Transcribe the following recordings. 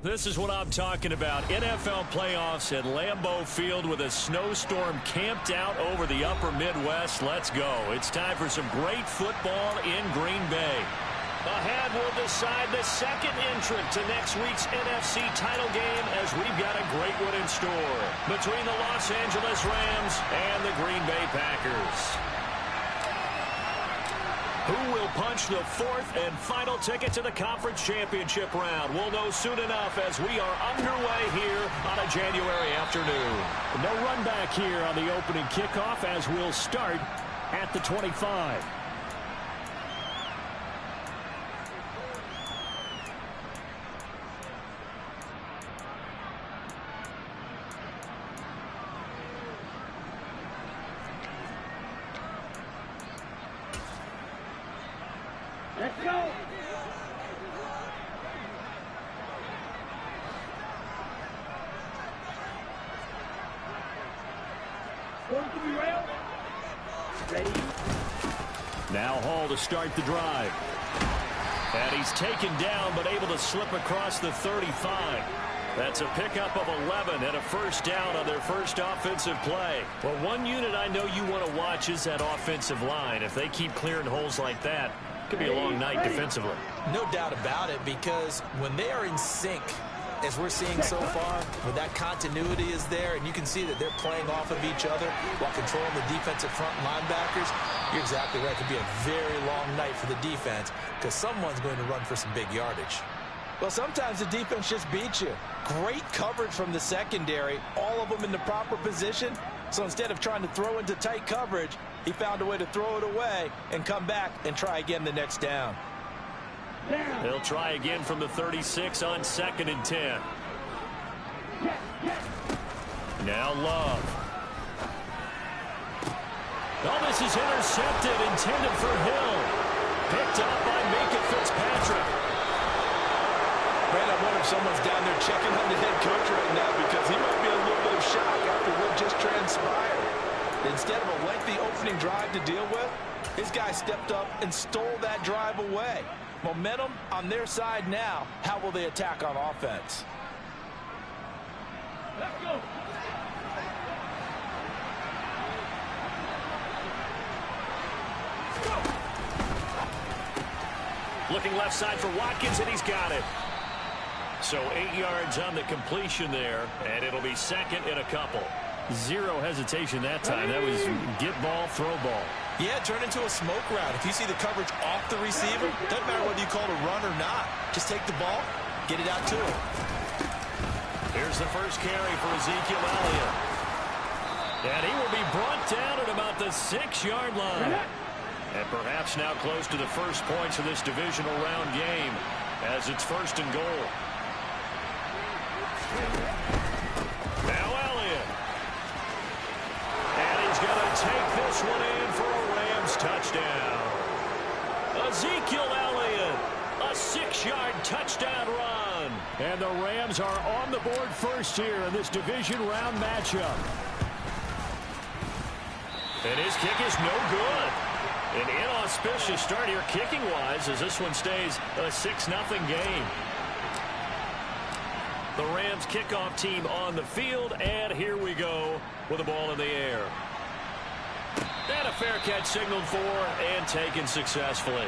This is what I'm talking about. NFL playoffs at Lambeau Field with a snowstorm camped out over the upper Midwest. Let's go. It's time for some great football in Green Bay. Ahead will decide the second entrant to next week's NFC title game as we've got a great one in store between the Los Angeles Rams and the Green Bay Packers. Who will punch the fourth and final ticket to the conference championship round? We'll know soon enough as we are underway here on a January afternoon. No run back here on the opening kickoff as we'll start at the 25. Let's go. Going to be rail. Ready. Now Hall to start the drive. And he's taken down but able to slip across the 35. That's a pickup of 11 and a first down on their first offensive play. Well, one unit I know you want to watch is that offensive line. If they keep clearing holes like that, it could be a long night defensively. No doubt about it, because when they are in sync, as we're seeing so far, when that continuity is there and you can see that they're playing off of each other while controlling the defensive front linebackers, you're exactly right. It could be a very long night for the defense because someone's going to run for some big yardage. Well, sometimes the defense just beats you. Great coverage from the secondary, all of them in the proper position. So instead of trying to throw into tight coverage, he found a way to throw it away and come back and try again the next down. They'll try again from the 36 on 2nd and 10. Now Love. Oh, this is intercepted, intended for Hill. Picked up by Minka Fitzpatrick. Man, I wonder if someone's down there checking on the head coach right now because he might be a little bit of shock after what just transpired. Instead of a lengthy opening drive to deal with, his guy stepped up and stole that drive away. Momentum on their side now. How will they attack on offense? Let's go. Looking left side for Watkins, and he's got it. So 8 yards on the completion there, and it'll be second and a couple. Zero hesitation that time. That was get ball, throw ball. Yeah, turn into a smoke route. If you see the coverage off the receiver, doesn't matter whether you call it a run or not. Just take the ball, get it out to him. Here's the first carry for Ezekiel Elliott. And he will be brought down at about the 6-yard line. And perhaps now close to the first points of this divisional round game as it's 1st and goal. Now Elliott. And he's going to take this one in for a Rams touchdown. Ezekiel Elliott, a 6-yard touchdown run. And the Rams are on the board first here in this division round matchup. And his kick is no good. An inauspicious start here kicking-wise as this one stays a 6-0 game. The Rams kickoff team on the field, and here we go with the ball in the air. And a fair catch signaled for and taken successfully.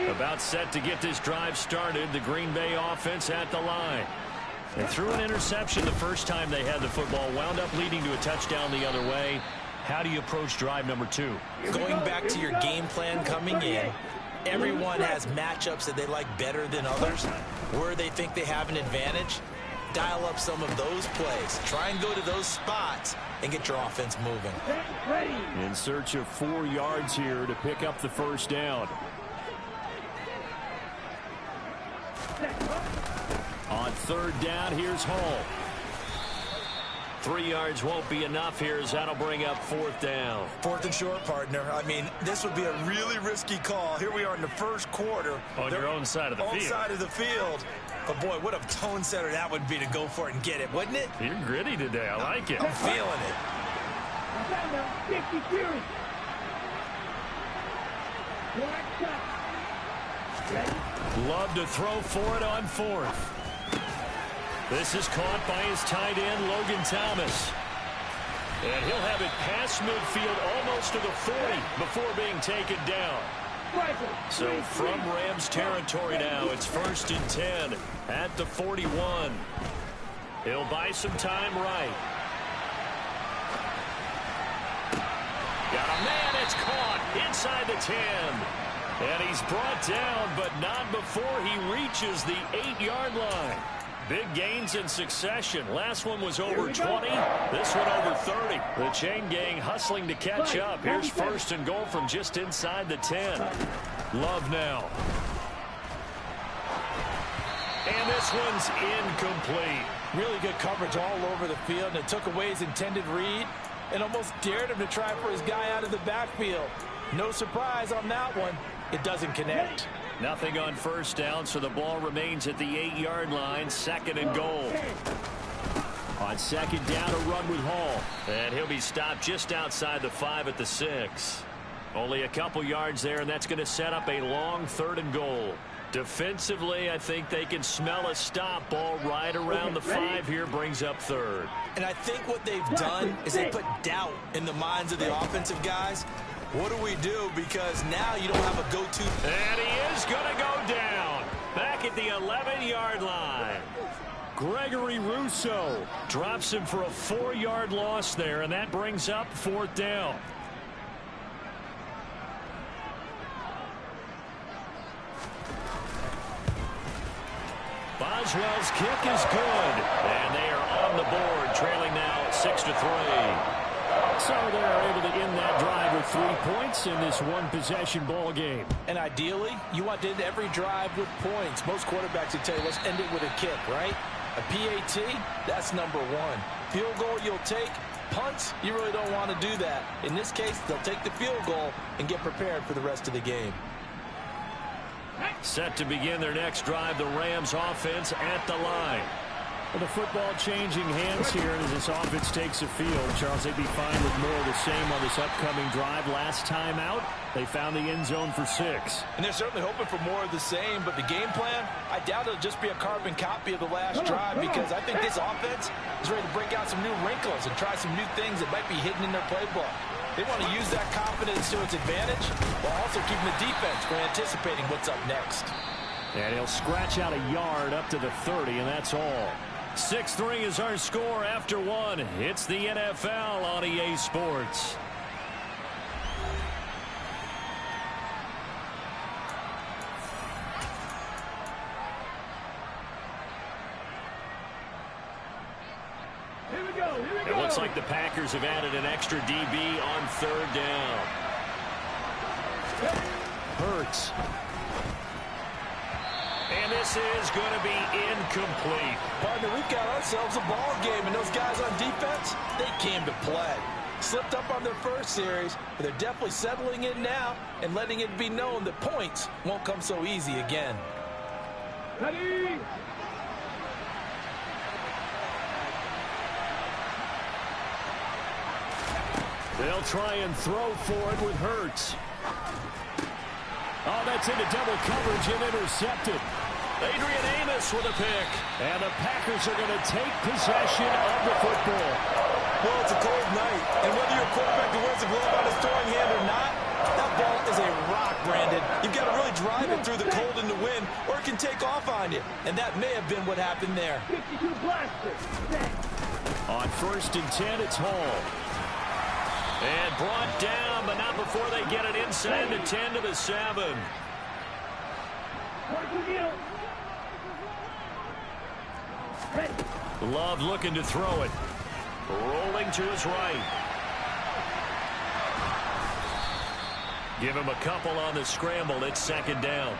About set to get this drive started. The Green Bay offense at the line. They threw an interception the first time they had the football, wound up leading to a touchdown the other way. How do you approach drive number 2? Going back to your game plan coming in, everyone has matchups that they like better than others. Where they think they have an advantage, dial up some of those plays. Try and go to those spots and get your offense moving. In search of 4 yards here to pick up the first down. On 3rd down, here's Hall. 3 yards won't be enough here as that'll bring up 4th down. 4th and short, partner. I mean, this would be a really risky call. Here we are in the first quarter. On your own side of the field. On side of the field. But, boy, what a tone setter that would be to go for it and get it, wouldn't it? You're gritty today. I like it. I'm feeling it. Love to throw for it on fourth. This is caught by his tight end, Logan Thomas. And he'll have it past midfield almost to the 40 before being taken down. So from Rams territory now, it's 1st and 10 at the 41. He'll buy some time right. Got a man, it's caught inside the 10. And he's brought down, but not before he reaches the 8-yard line. Big gains in succession. Last one was over 20. This one over 30. The chain gang hustling to catch up. Here's 1st and goal from just inside the 10. Love now. And this one's incomplete. Really good coverage all over the field, and it took away his intended read and almost dared him to try for his guy out of the backfield. No surprise on that one. It doesn't connect. Nothing on 1st down, so the ball remains at the 8-yard line. 2nd and goal. On 2nd down, a run with Hall. And he'll be stopped just outside the 5 at the 6. Only a couple yards there, and that's going to set up a long 3rd and goal. Defensively, I think they can smell a stop. Ball right around the 5 here, brings up 3rd. And I think what they've done is they put doubt in the minds of the offensive guys. What do we do? Because now you don't have a go-to. And he is going to go down. Back at the 11-yard line. Gregory Rousseau drops him for a 4-yard loss there, and that brings up 4th down. Boswell's kick is good, and they are on the board, trailing now 6-3. So they're able to end that drive with 3 points in this one-possession ball game. And ideally, you want to end every drive with points. Most quarterbacks would tell you, let's end it with a kick, right? A PAT, that's number 1. Field goal you'll take. Punts, you really don't want to do that. In this case, they'll take the field goal and get prepared for the rest of the game. Set to begin their next drive, the Rams offense at the line. Well, the football changing hands here as this offense takes the field. Charles, they'd be fine with more of the same on this upcoming drive. Last time out, they found the end zone for 6. And they're certainly hoping for more of the same, but the game plan, I doubt it'll just be a carbon copy of the last drive, because I think this offense is ready to break out some new wrinkles and try some new things that might be hidden in their playbook. They want to use that confidence to its advantage while also keeping the defense from anticipating what's up next. And he'll scratch out a yard up to the 30, and that's all. 6-3 is our score after 1. It's the NFL on EA Sports. Here we go. It looks like the Packers have added an extra DB on 3rd down. Hurts. And this is going to be incomplete. Partner, we've got ourselves a ball game, and those guys on defense, they came to play. Slipped up on their first series, but they're definitely settling in now and letting it be known that points won't come so easy again. Ready? They'll try and throw for it with Hurts. Oh, that's into double coverage and intercepted. Adrian Amos with a pick. And the Packers are going to take possession of the football. Well, it's a cold night, and whether you're a quarterback that wears a glove on his throwing hand or not, that ball is a rock, Brandon. You've got to really drive it through the cold and the wind, or it can take off on you. And that may have been what happened there. 52 blaster. On 1st and 10, it's Hall. And brought down, but not before they get it inside the 10 to the 7. Love looking to throw it. Rolling to his right. Give him a couple on the scramble. It's 2nd down.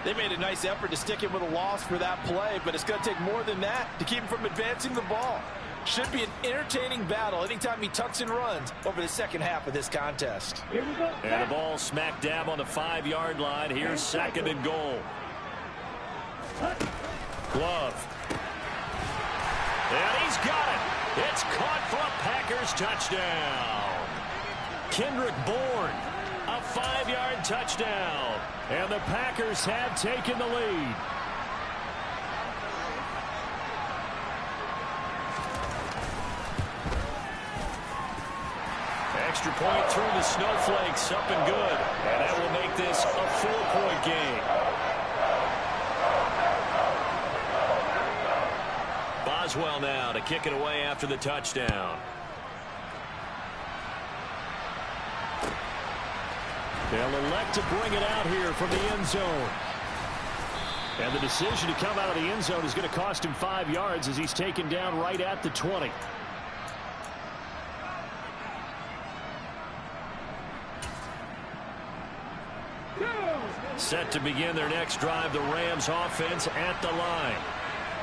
They made a nice effort to stick him with a loss for that play, but it's going to take more than that to keep him from advancing the ball. Should be an entertaining battle anytime he tucks and runs over the second half of this contest. Here we go. And the ball smack dab on the 5-yard line. Here's 2nd and goal. Glove. And he's got it. It's caught for a Packers touchdown. Kendrick Bourne A 5-yard touchdown. And the Packers have taken the lead. Extra point through the snowflakes, up and good. And that will make this a 4-point game. Boswell now to kick it away after the touchdown. They'll elect to bring it out here from the end zone. And the decision to come out of the end zone is going to cost him 5 yards as he's taken down right at the 20. Set to begin their next drive, the Rams offense at the line.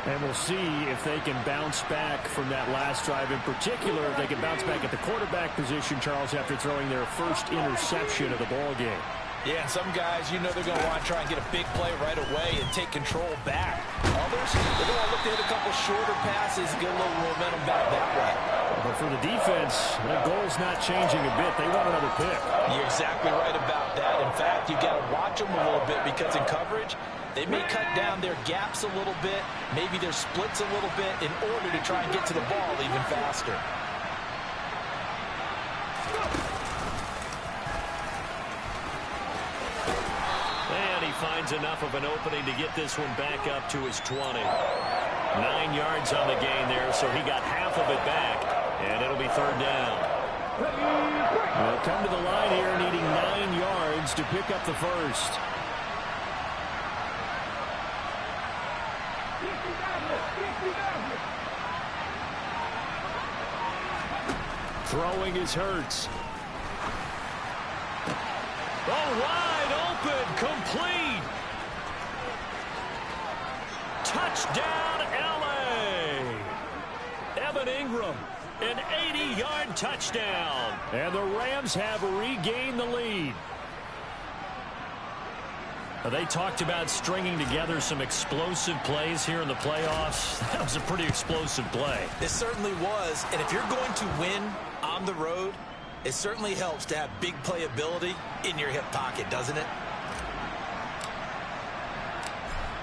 And we'll see if they can bounce back from that last drive. In particular, if they can bounce back at the quarterback position, Charles, after throwing their first interception of the ball game. Yeah, and some guys, you know they're going to want to try and get a big play right away and take control back. Others, they're going to look to hit a couple shorter passes and get a little momentum back that way. But for the defense, the goal's not changing a bit. They want another pick. You're exactly right about that. In fact, you've got to watch them a little bit because in coverage, they may cut down their gaps a little bit, maybe their splits a little bit in order to try and get to the ball even faster. And he finds enough of an opening to get this one back up to his 20. 9 yards on the gain there, so he got half of it back, and it'll be 3rd down. They'll come to the line here needing 9 yards to pick up the first. Throwing is Hurts. Oh, wide open, complete. Touchdown, L.A. Evan Ingram, an 80-yard touchdown. And the Rams have regained the lead. They talked about stringing together some explosive plays here in the playoffs. That was a pretty explosive play. It certainly was. And if you're going to win on the road, it certainly helps to have big playability in your hip pocket, doesn't it?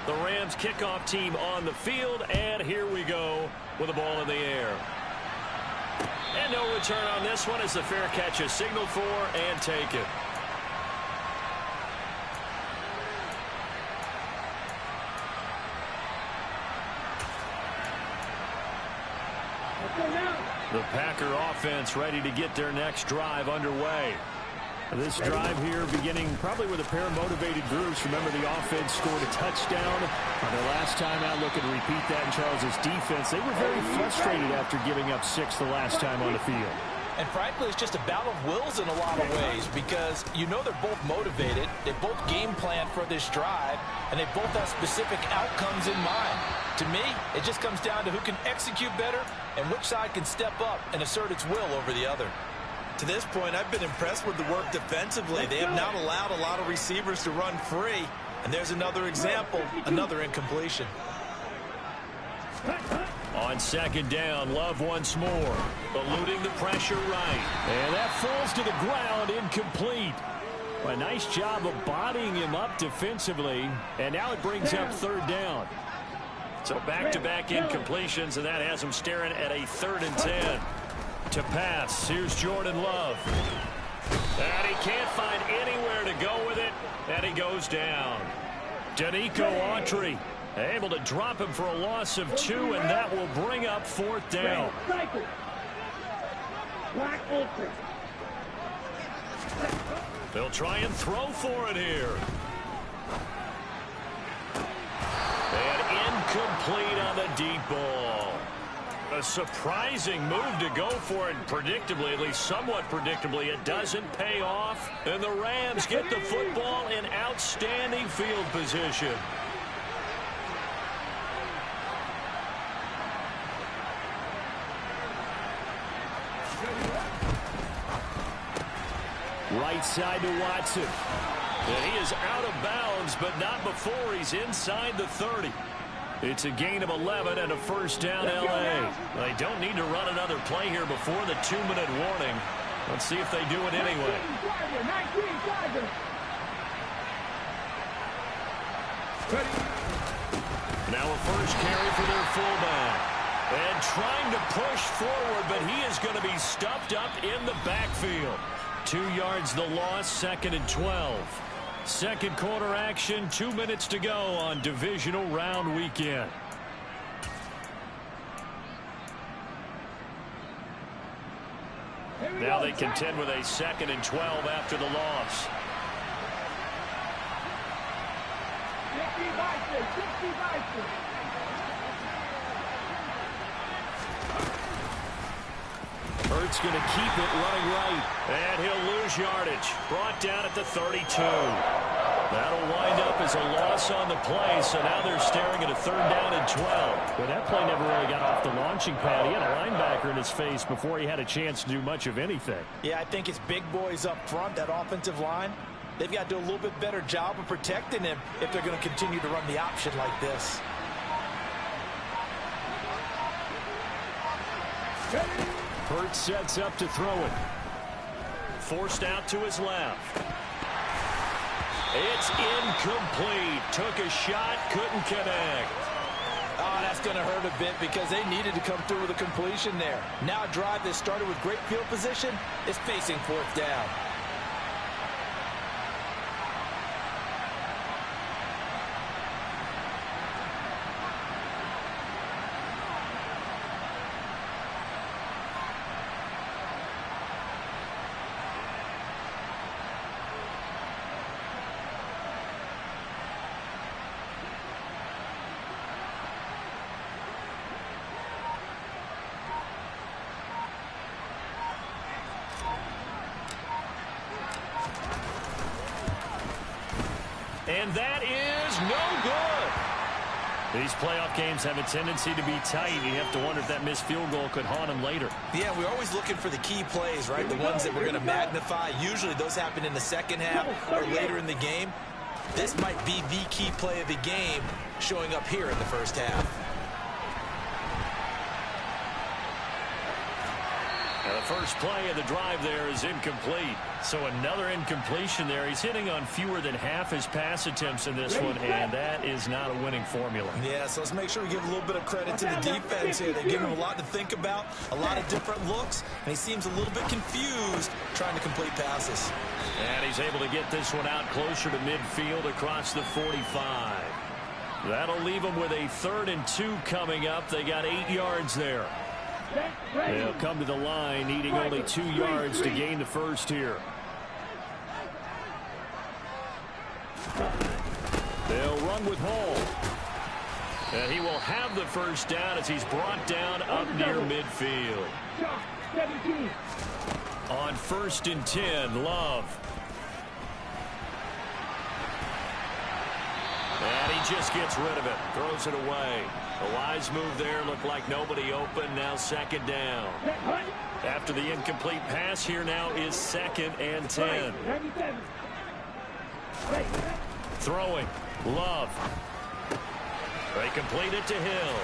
The Rams kickoff team on the field, and here we go with the ball in the air. And no return on this one as the fair catch is signaled for and taken. The Packer offense ready to get their next drive underway. This drive here beginning probably with a pair of motivated groups. Remember, the offense scored a touchdown on their last time out. Looking to repeat that in Charles's defense. They were very frustrated after giving up 6 the last time on the field. And frankly, it's just a battle of wills in a lot of ways because you know they're both motivated. They both game plan for this drive, and they both have specific outcomes in mind. To me, it just comes down to who can execute better and which side can step up and assert its will over the other. To this point, I've been impressed with the work defensively. They have not allowed a lot of receivers to run free. And there's another example, another incompletion. On 2nd down, Love once more. Eluding the pressure right. And that falls to the ground, incomplete. A nice job of bodying him up defensively. And now it brings up 3rd down. So back-to-back incompletions, and that has him staring at a 3rd and 10. To pass, here's Jordan Love. And he can't find anywhere to go with it, and he goes down. Danico Autry able to drop him for a loss of 2, and that will bring up 4th down. They'll try and throw for it here. And incomplete on the deep ball. A surprising move to go for it predictably, at least somewhat predictably. It doesn't pay off, and the Rams get the football in outstanding field position. Right side to Watson. And he is out of bounds, but not before he's inside the 30. It's a gain of 11 and a 1st down, L.A. They don't need to run another play here before the 2-minute warning. Let's see if they do it anyway. Now a first carry for their fullback. And trying to push forward, but he is going to be stuffed up in the backfield. 2 yards the loss, 2nd and 12. Second quarter action, 2 minutes to go on divisional round weekend. Now they contend with a 2nd and 12 after the loss. Hurts going to keep it running right. And he'll lose yardage. Brought down at the 32. That'll wind up as a loss on the play, so now they're staring at a 3rd down and 12. But that play never really got off the launching pad. He had a linebacker in his face before he had a chance to do much of anything. Yeah, I think it's big boys up front, that offensive line. They've got to do a little bit better job of protecting him if they're going to continue to run the option like this. Hurts sets up to throw it. Forced out to his left. It's incomplete. Took a shot, couldn't connect. Oh, that's going to hurt a bit because they needed to come through with a completion there. Now a drive that started with great field position is facing 4th down. And that is no good. These playoff games have a tendency to be tight. You have to wonder if that missed field goal could haunt them later. Yeah, we're always looking for the key plays, right? The ones that we're going to magnify. Usually those happen in the second half or later in the game. This might be the key play of the game showing up here in the first half. Now the first play of the drive there is incomplete. So another incompletion there. He's hitting on fewer than half his pass attempts in this one, and that is not a winning formula. Yeah, so let's make sure we give a little bit of credit to the defense here. They give him a lot to think about, a lot of different looks, and he seems a little bit confused trying to complete passes. And he's able to get this one out closer to midfield across the 45. That'll leave him with a 3rd and 2 coming up. They got 8 yards there. They'll come to the line needing only 2 yards to gain the first here. They'll run with Hall. And he will have the first down as he's brought down up near midfield. On 1st and 10, Love. And he just gets rid of it. Throws it away. A wise move there. Looked like nobody open. Now 2nd down. After the incomplete pass, here now is 2nd and 10. Throwing. Love. They complete it to Hill.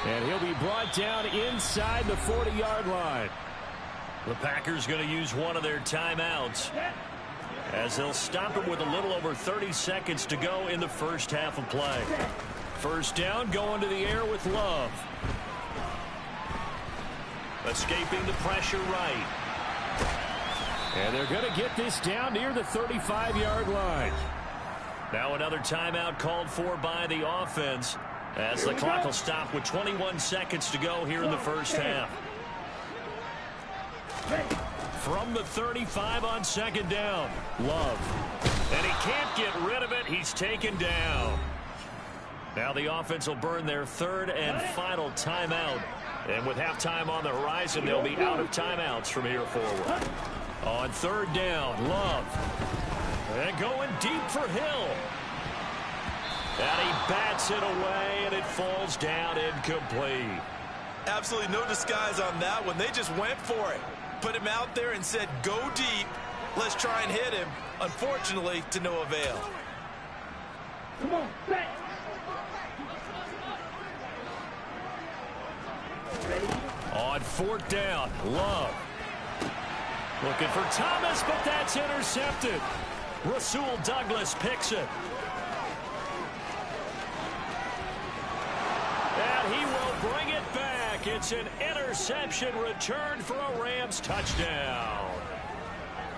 And he'll be brought down inside the 40-yard line. The Packers going to use one of their timeouts, as they'll stop it with a little over 30 seconds to go in the first half of play. First down, going to the air with Love. Escaping the pressure right. And they're going to get this down near the 35-yard line. Now another timeout called for by the offense, as the clock will stop with 21 seconds to go here in the first half. From the 35 on 2nd down, Love. And he can't get rid of it. He's taken down. Now the offense will burn their 3rd and final timeout. And with halftime on the horizon, they'll be out of timeouts from here forward. On 3rd down, Love. And going deep for Hill. And he bats it away, and it falls down incomplete. Absolutely no disguise on that one. They just went for it. Put him out there and said, go deep. Let's try and hit him. Unfortunately, to no avail. Come on, set. On 4th down, Love. Looking for Thomas, but that's intercepted. Rasul Douglas picks it. And he will bring it back. It's an interception return for a Rams touchdown.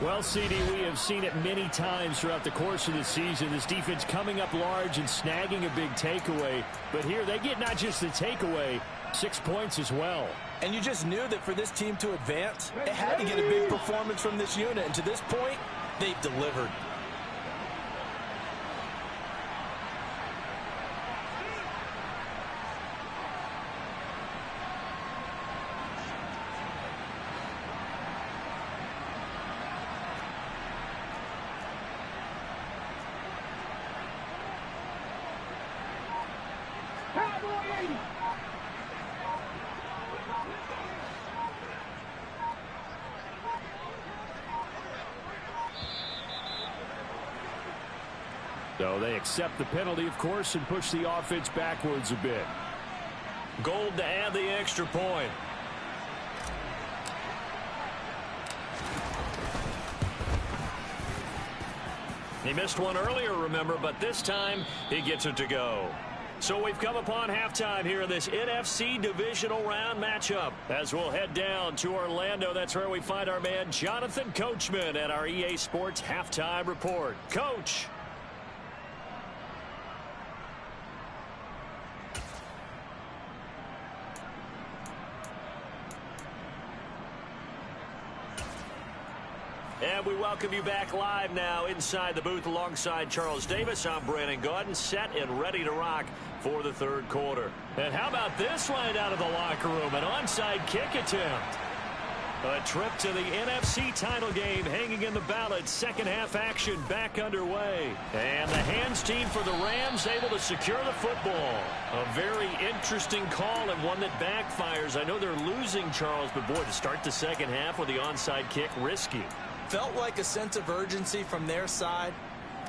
Well, CD, we have seen it many times throughout the course of the season. This defense coming up large and snagging a big takeaway. But here they get not just the takeaway, 6 points as well. And you just knew that for this team to advance, it had to get a big performance from this unit. And to this point, they've delivered. So they accept the penalty, of course, and push the offense backwards a bit. Gold to add the extra point. He missed one earlier, remember, but this time he gets it to go. So we've come upon halftime here in this NFC divisional round matchup. As we'll head down to Orlando, that's where we find our man Jonathan Coachman at our EA Sports Halftime Report. Coach. And we welcome you back live now inside the booth alongside Charles Davis. I'm Brandon Gaudin, set and ready to rock for the third quarter. And how about this right out of the locker room? An onside kick attempt. A trip to the NFC title game hanging in the balance. Second half action back underway. And the hands team for the Rams able to secure the football. A very interesting call and one that backfires. I know they're losing, Charles, but boy, to start the second half with the onside kick, risky. Felt like a sense of urgency from their side,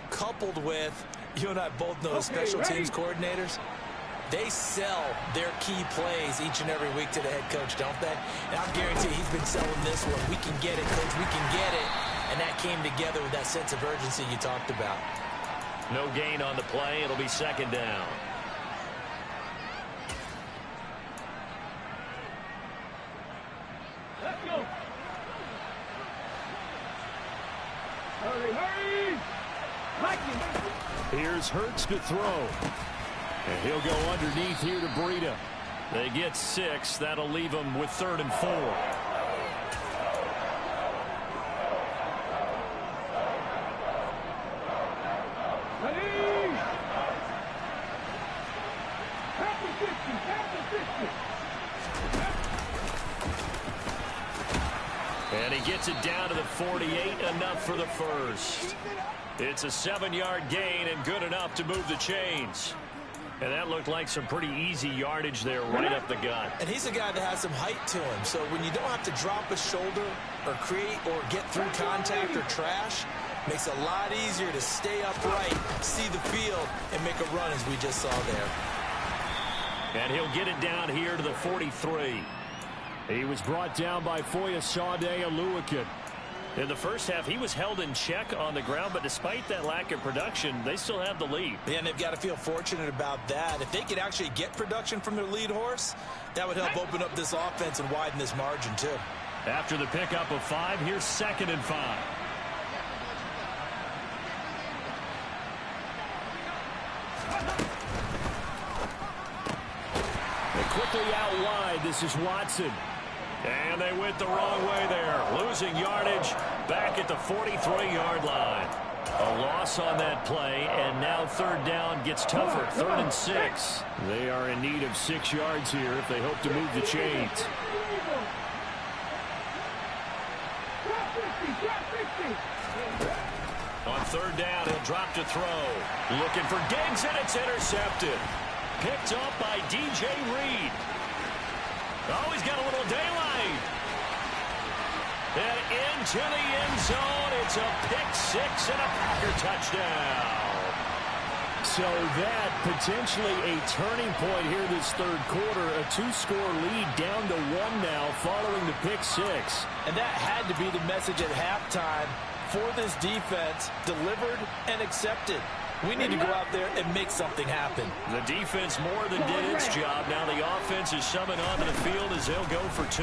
coupled with, you and I both know, special teams coordinators, they sell their key plays each and every week to the head coach, don't they? And I guarantee he's been selling this one. We can get it, coach, we can get it. And that came together with that sense of urgency you talked about. No gain on the play. It'll be second down. Let's go. Hurry, hurry! Here's Hurts to throw. And he'll go underneath here to Breida. They get 6. That'll leave them with 3rd and 4. Ready! Half the 50, half the 50. And he gets it down to the 48, enough for the first. It's a 7-yard gain and good enough to move the chains. And that looked like some pretty easy yardage there right up the gut. And he's a guy that has some height to him. So when you don't have to drop a shoulder or create or get through contact or trash, makes it a lot easier to stay upright, see the field, and make a run as we just saw there. And he'll get it down here to the 43. He was brought down by Foyesade Oluwakin. In the first half, he was held in check on the ground, but despite that lack of production, they still have the lead. Yeah, and they've got to feel fortunate about that. If they could actually get production from their lead horse, that would help open up this offense and widen this margin, too. After the pickup of 5, here's 2nd and 5. And quickly out wide, this is Watson. And they went the wrong way there. Losing yardage back at the 43-yard line. A loss on that play, and now 3rd down gets tougher. 3rd and 6. They are in need of 6 yards here if they hope to move the chains. On 3rd down, he'll drop to throw. Looking for Diggs, and it's intercepted. Picked up by DJ Reed. Oh, he's got a little daylight. And into the end zone. It's a pick 6 and a Packer touchdown. So that potentially a turning point here this third quarter. A 2-score lead down to 1 now following the pick six. And that had to be the message at halftime for this defense, delivered and accepted. We need to go out there and make something happen. The defense more than did its job. Now the offense is summoned onto the field as they'll go for 2.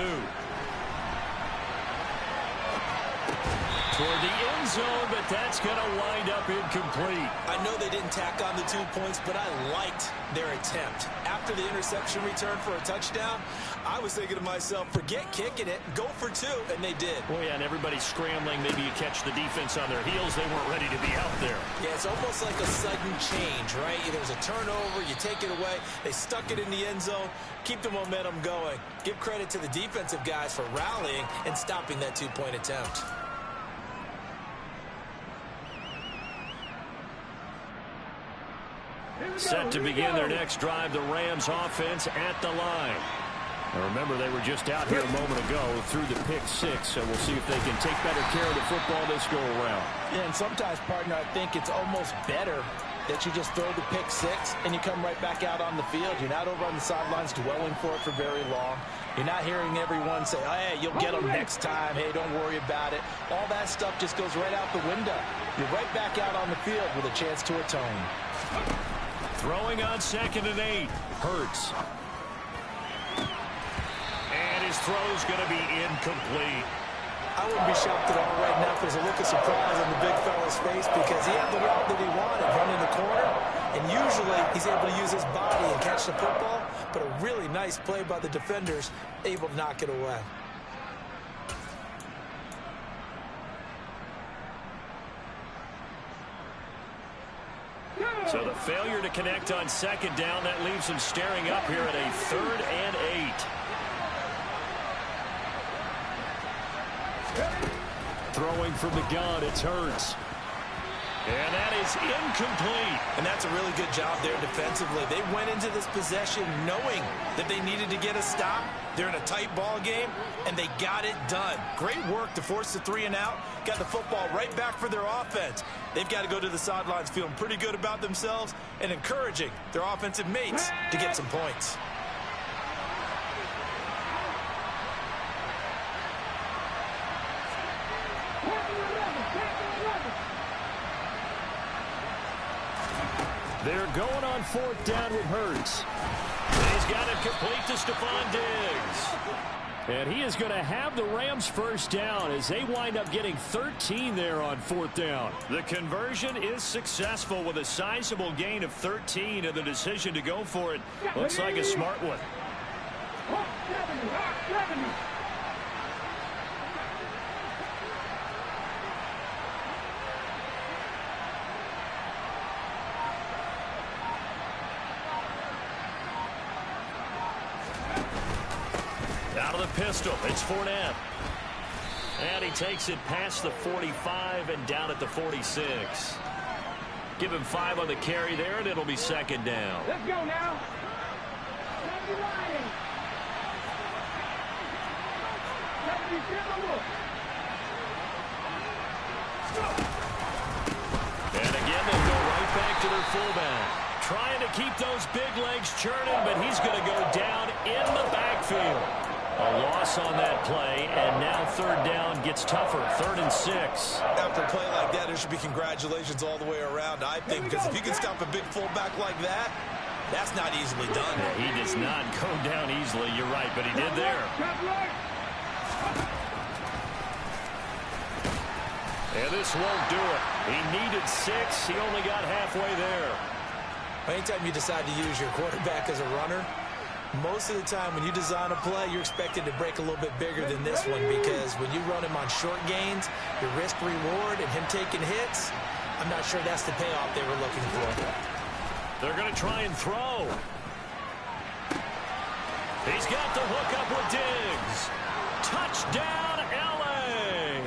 Toward the end zone, but that's going to wind up incomplete. I know they didn't tack on the 2 points, but I liked their attempt. After the interception return for a touchdown, I was thinking to myself, forget kicking it, go for 2, and they did. Well, yeah, and everybody's scrambling. Maybe you catch the defense on their heels. They weren't ready to be out there. Yeah, it's almost like a sudden change, right? There's a turnover, you take it away. They stuck it in the end zone. Keep the momentum going. Give credit to the defensive guys for rallying and stopping that 2-point attempt. Set to begin their next drive, the Rams offense at the line. Now remember, they were just out here a moment ago through the pick six, so we'll see if they can take better care of the football this go around. Yeah, and sometimes, partner, I think it's almost better that you just throw the pick six and you come right back out on the field. You're not over on the sidelines dwelling for it for very long. You're not hearing everyone say, oh, hey, you'll get them next time. Hey, don't worry about it. All that stuff just goes right out the window. You're right back out on the field with a chance to atone. Throwing on 2nd and 8. Hurts. And his throw's going to be incomplete. I wouldn't be shocked at all right now if there's a look of surprise on the big fella's face because he had the route that he wanted, running the corner. And usually he's able to use his body and catch the football, but a really nice play by the defenders, able to knock it away. So the failure to connect on 2nd down, that leaves him staring up here at a 3rd and 8. Throwing from the gun, it's Hurts. And that is incomplete. And that's a really good job there defensively. They went into this possession knowing that they needed to get a stop. They're in a tight ball game, and they got it done. Great work to force the 3 and out. Got the football right back for their offense. They've got to go to the sidelines feeling pretty good about themselves and encouraging their offensive mates to get some points. They're going on 4th down with Hurts. He's got it complete to Stephon Diggs. And he is going to have the Rams first down as they wind up getting 13 there on 4th down. The conversion is successful with a sizable gain of 13, and the decision to go for it looks like a smart one. Out of the pistol, it's Fournette. And he takes it past the 45 and down at the 46. Give him 5 on the carry there, and it'll be 2nd down. Let's go now. And again, they'll go right back to their fullback. Trying to keep those big legs churning, but he's going to go down in the backfield. A loss on that play, and now 3rd down gets tougher, 3rd and 6. After a play like that, there should be congratulations all the way around, I think, because if you can stop a big fullback like that, that's not easily done. Yeah, he does not go down easily, you're right, but he did there. And this won't do it. He needed 6. He only got halfway there. Anytime you decide to use your quarterback as a runner, most of the time when you design a play, you're expected to break a little bit bigger than this one because when you run him on short gains, your risk-reward and him taking hits, I'm not sure that's the payoff they were looking for. They're going to try and throw. He's got the hook up with Diggs. Touchdown, L.A.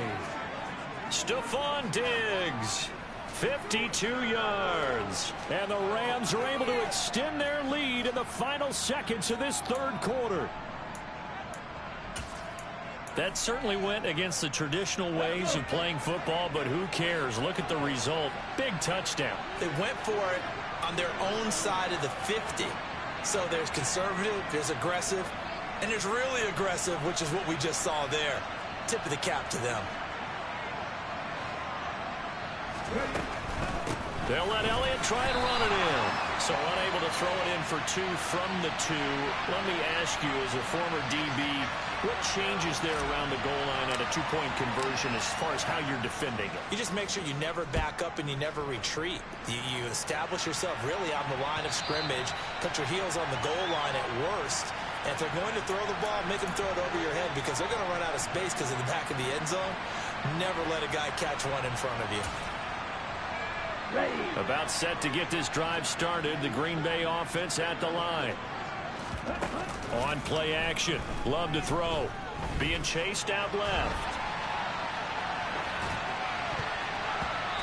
Stephon Diggs. 52 yards. And the Rams are able to extend their lead in the final seconds of this 3rd quarter. That certainly went against the traditional ways of playing football, but who cares? Look at the result. Big touchdown. They went for it on their own side of the 50. So there's conservative, there's aggressive, and there's really aggressive, which is what we just saw there. Tip of the cap to them. They'll let Elliott try and run it in. So unable to throw it in for 2 from the 2. Let me ask you, as a former DB, what changes there around the goal line on a 2-point conversion as far as how you're defending it? You just make sure you never back up and you never retreat. You establish yourself really on the line of scrimmage, put your heels on the goal line at worst. And if they're going to throw the ball, make them throw it over your head because they're going to run out of space because of the back of the end zone. Never let a guy catch one in front of you. About set to get this drive started. The Green Bay offense at the line. On play action. Love to throw. Being chased out left.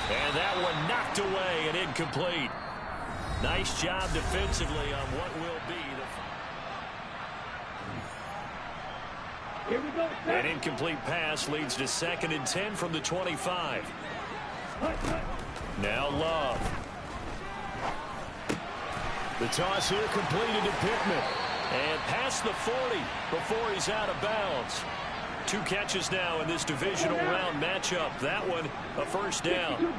And that one knocked away and incomplete. Nice job defensively on what will be the... Here we go. An incomplete pass leads to 2nd and 10 from the 25. Now Love. The toss here completed to Pittman. And past the 40 before he's out of bounds. 2 catches now in this divisional round matchup. That one a first down.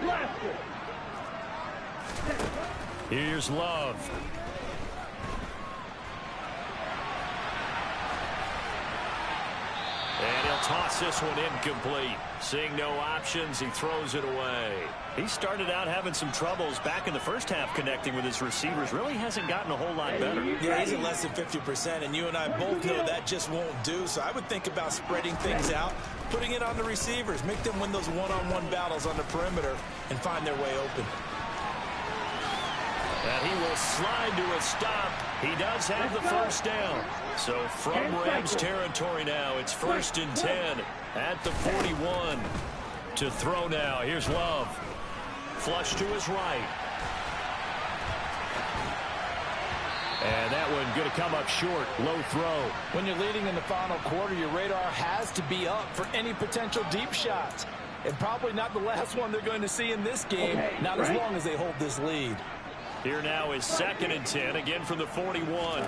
Here's Love. And he'll toss this one incomplete. Seeing no options, he throws it away. He started out having some troubles back in the first half connecting with his receivers. Really hasn't gotten a whole lot better. Yeah, he's at less than 50%, and you and I both know that just won't do. So I would think about spreading things out, putting it on the receivers, make them win those one-on-one battles on the perimeter, and find their way open. And he will slide to a stop. He does have the first down. So from Rams territory now, it's 1st and 10 at the 41. To throw now. Here's Love. Flush to his right. And that one going to come up short. Low throw. When you're leading in the final quarter, your radar has to be up for any potential deep shots. And probably not the last one they're going to see in this game, not as long as they hold this lead. Here now is 2nd and 10, again from the 41.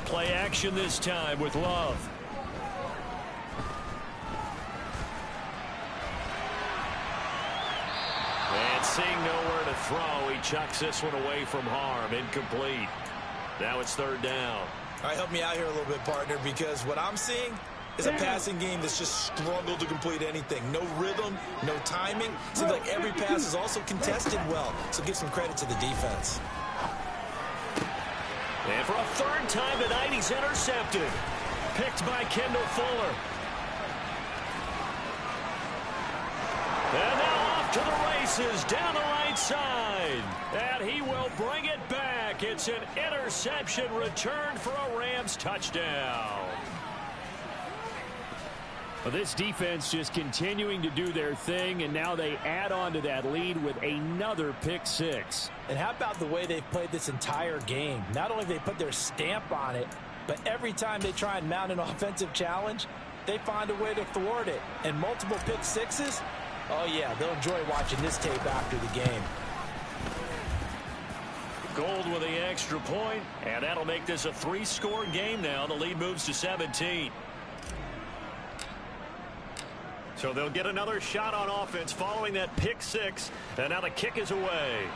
Play action this time with Love. And seeing nowhere to throw, he chucks this one away from harm. Incomplete. Now it's 3rd down. All right, help me out here a little bit, partner, because what I'm seeing is a passing game that's just struggled to complete anything. No rhythm, no timing. Seems like every pass is also contested well, so give some credit to the defense. And for a 3rd time tonight, he's intercepted. Picked by Kendall Fuller. And now off to the races down the right side. And he will bring it back. It's an interception return for a Rams touchdown. Well, this defense just continuing to do their thing, and now they add on to that lead with another pick 6. And how about the way they've played this entire game? Not only have they put their stamp on it, but every time they try and mount an offensive challenge, they find a way to thwart it. And multiple pick 6s, oh yeah, they'll enjoy watching this tape after the game. Gold with the extra point, and that'll make this a 3-score game now. The lead moves to 17. So they'll get another shot on offense following that pick 6. And now the kick is away.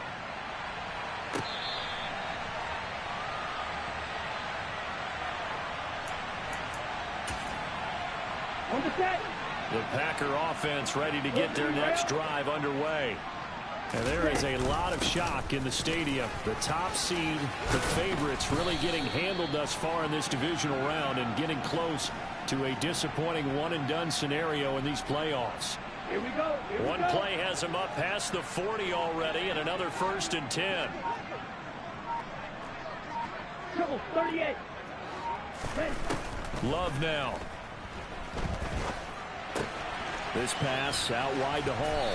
On the set. The Packer offense ready to get their next drive underway. And there is a lot of shock in the stadium. The top seed, the favorites, really getting handled thus far in this divisional round and getting close to a disappointing one-and-done scenario in these playoffs. Here we go. One play has him up past the 40 already, and another 1st and 10. Triple 38. Love now. This pass out wide to Hall.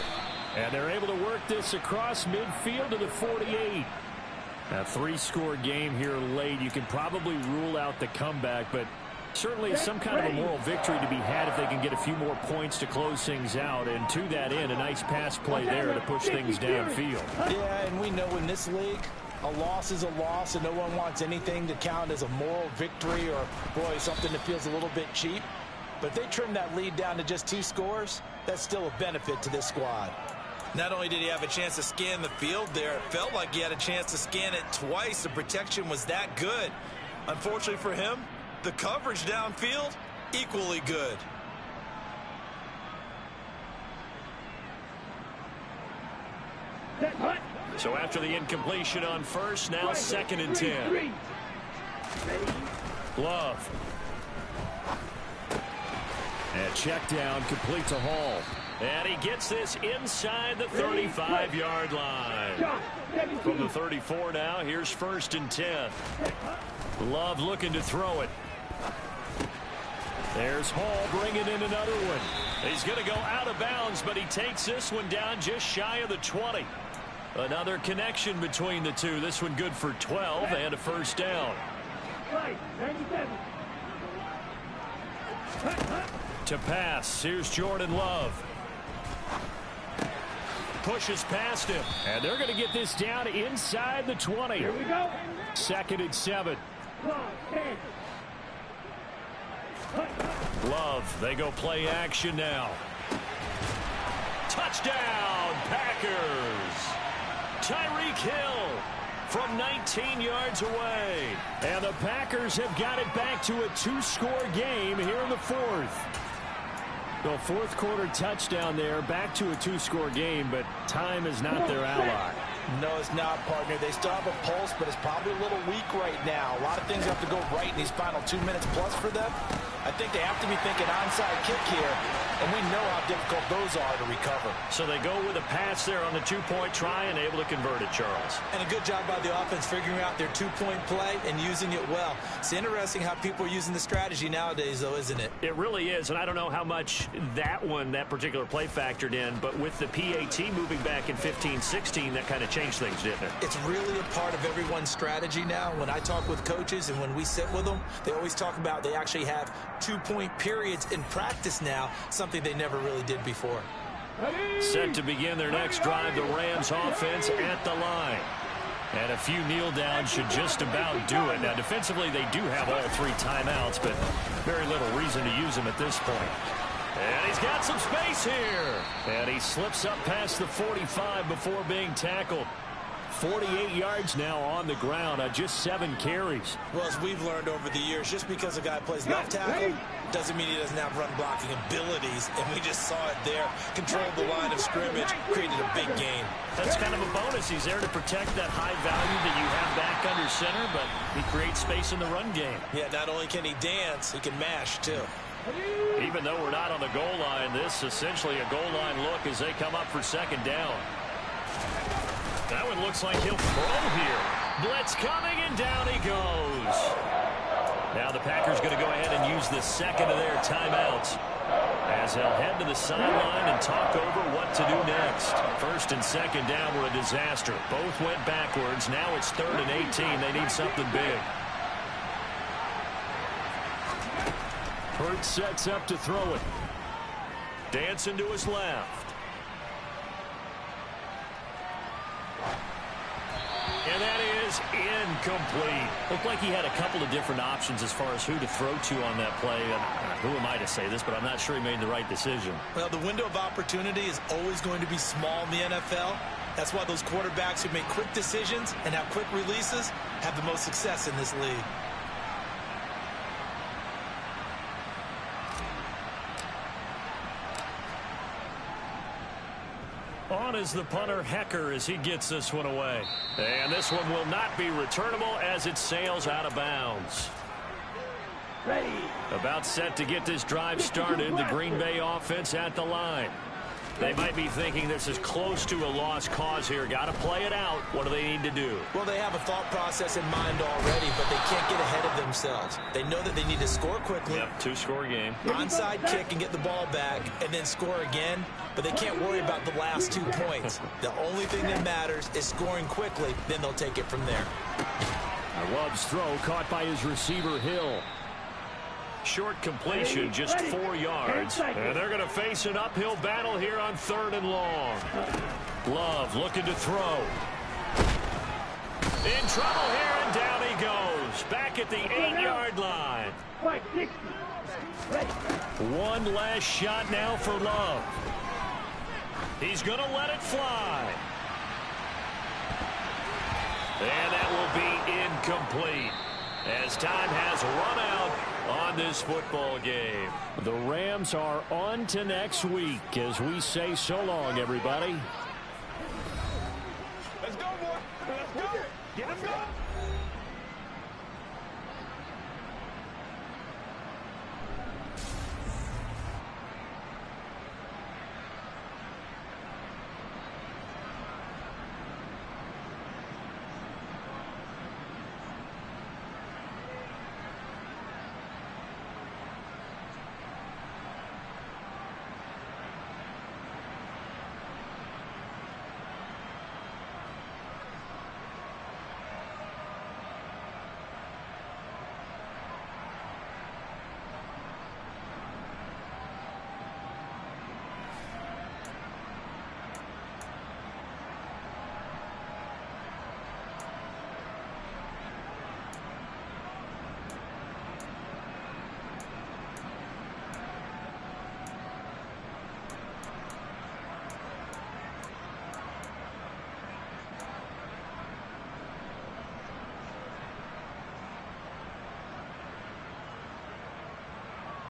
And they're able to work this across midfield to the 48. A 3-score game here late. You can probably rule out the comeback, but certainly some kind of a moral victory to be had if they can get a few more points to close things out. And to that end, a nice pass play there to push things downfield. Yeah, and we know in this league, A loss is a loss, and no one wants anything to count as a moral victory or, boy, something that feels a little bit cheap. But if they trim that lead down to just 2 scores, that's still a benefit to this squad. Not only did he have a chance to scan the field there, it felt like he had a chance to scan it twice. The protection was that good. Unfortunately for him, the coverage downfield, equally good. So after the incompletion on first, now 2nd and 10. Love. And check down, complete to Hall. And he gets this inside the 35-yard line. From the 34 now, here's 1st and 10. Love looking to throw it. There's Hall bringing in another one. He's going to go out of bounds, but he takes this one down just shy of the 20. Another connection between the two. This one good for 12 and a 1st down. To pass, here's Jordan Love. Pushes past him. And they're going to get this down inside the 20. Here we go. 2nd and 7. Love, they go play action now. Touchdown, Packers. Tyreek Hill from 19 yards away. And the Packers have got it back to a 2-score game here in the 4th. The 4th quarter touchdown there, back to a 2-score game, but time is not their ally. No, it's not, partner. They still have a pulse, but it's probably a little weak right now. A lot of things have to go right in these final 2 minutes plus for them. I think they have to be thinking onside kick here, and we know how difficult those are to recover. So they go with a pass there on the 2-point try and able to convert it, Charles. And a good job by the offense figuring out their 2-point play and using it well. It's interesting how people are using the strategy nowadays, though, isn't it? It really is, and I don't know how much that particular play factored in, but with the PAT moving back in 15-16, that kind of changed things, didn't it? It's really a part of everyone's strategy now. When I talk with coaches and when we sit with them, they always talk about they actually have 2-point periods in practice now, something they never really did before. Set to begin their next drive, the Rams offense at the line. And a few kneel downs should just about do it. Now, defensively, they do have all 3 timeouts, but very little reason to use them at this point. And he's got some space here. And he slips up past the 45 before being tackled. 48 yards now on the ground on just 7 carries. Well, as we've learned over the years, just because a guy plays left tackle doesn't mean he doesn't have run blocking abilities. And we just saw it there. Controlled the line of scrimmage, created a big gain. That's kind of a bonus. He's there to protect that high value that you have back under center, but he creates space in the run game. Yeah, not only can he dance, he can mash, too. Even though we're not on the goal line, this essentially a goal line look as they come up for 2nd down. That one looks like he'll throw here. Blitz coming, and down he goes. Now the Packers going to go ahead and use the 2nd of their timeouts as they'll head to the sideline and talk over what to do next. 1st and 2nd down were a disaster. Both went backwards. Now it's 3rd and 18. They need something big. Hurts sets up to throw it. Dancing to his left. And that is incomplete. Looked like he had a couple of different options as far as who to throw to on that play. And who am I to say this, but I'm not sure he made the right decision. Well, the window of opportunity is always going to be small in the NFL. That's why those quarterbacks who make quick decisions and have quick releases have the most success in this league. On is the punter, Hecker, as he gets this one away. And this one will not be returnable as it sails out of bounds. Ready. About set to get this drive started, the Green Bay offense at the line. They might be thinking this is close to a lost cause here. Got to play it out. What do they need to do? Well, they have a thought process in mind already, but they can't get ahead of themselves. They know that they need to score quickly. Yep, 2-score game. Onside kick and get the ball back and then score again, but they can't worry about the last 2 points. The only thing that matters is scoring quickly, then they'll take it from there. Love's throw caught by his receiver, Hill. Short completion, just 4 yards. And they're going to face an uphill battle here on 3rd and long. Love looking to throw. In trouble here, and down he goes. Back at the 8-yard line. Fight 60. Ready. One last shot now for Love. He's going to let it fly. And that will be incomplete, as time has run out on this football game. The Rams are on to next week as we say so long, everybody.